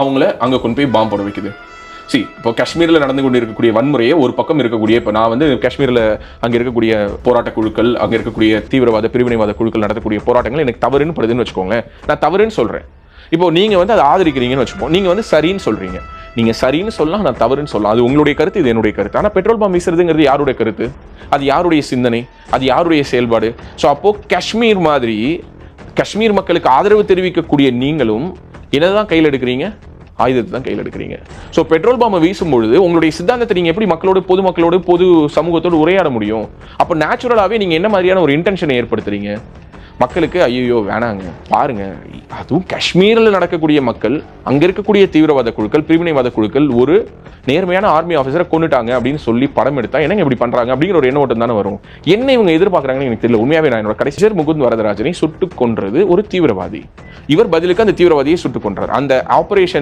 அவங்கள அங்க கொண்டு போய் பாம்பு போட வைக்குது. இப்போ காஷ்மீரில் நடந்து கொண்டு இருக்கக்கூடிய வன்முறையை ஒரு பக்கம் இருக்கக்கூடிய, இப்போ நான் காஷ்மீரில் அங்கே இருக்கக்கூடிய போராட்ட குழுக்கள், அங்கே இருக்கக்கூடிய தீவிரவாத பிரிவினைவாத குழுக்கள் நடத்தக்கூடிய போராட்டங்கள் எனக்கு தவறுன்னு படுதுன்னு வச்சுக்கோங்களேன். நான் தவறுன்னு சொல்கிறேன். இப்போ நீங்கள் அதை ஆதரிக்கிறீங்கன்னு வச்சுப்போம். நீங்கள் சரின்னு சொல்கிறீங்க. நீங்கள் சரின்னு சொல்லலாம், நான் தவறுன்னு சொல்லலாம். அது உங்களுடைய கருத்து, இது என்னுடைய கருத்து. ஆனால் பெட்ரோல் பாம்பு வீசுறதுங்கிறது யாருடைய கருத்து? அது யாருடைய சிந்தனை? அது யாருடைய செயல்பாடு? ஸோ அப்போது காஷ்மீர் மாதிரி காஷ்மீர் மக்களுக்கு ஆதரவு தெரிவிக்கக்கூடிய நீங்களும் என்னதான் கையில் எடுக்கிறீங்க? ஆயுதத்தை தான் கையில் எடுக்கிறீங்க. ஸோ பெட்ரோல் பாம்பை வீசும்பொழுது உங்களுடைய சித்தாந்தத்தை நீங்கள் எப்படி மக்களோடு, பொதுமக்களோடு, பொது சமூகத்தோடு உரையாட முடியும்? அப்போ நேச்சுரலாகவே நீங்கள் என்ன மாதிரியான ஒரு இன்டென்ஷனை ஏற்படுத்துறீங்க? மக்களுக்கு ஐயோ வேணாங்க, பாருங்க, அதுவும் காஷ்மீரில் நடக்கக்கூடிய மக்கள், அங்கே இருக்கக்கூடிய தீவிரவாத குழுக்கள், பிரிவினைவாத குழுக்கள் ஒரு நேர்மையான ஆர்மி ஆஃபீஸரை கொண்டுட்டாங்க அப்படின்னு சொல்லி படம் எடுத்தா என்னங்க இப்படி பண்றாங்க அப்படிங்கிற ஒரு எண்ணோட்டம் தானே வரும். என்ன இவங்க எதிர்பார்க்குறாங்கன்னு எனக்கு தெரியல. உண்மையாவே நான் என்னோட கடைசி முகுந்த் வரதராஜனை சுட்டுக் கொன்றது ஒரு தீவிரவாதி. இவர் பதிலுக்கு அந்த தீவிரவாதியை சுட்டுக் கொன்றார். அந்த ஆபரேஷன்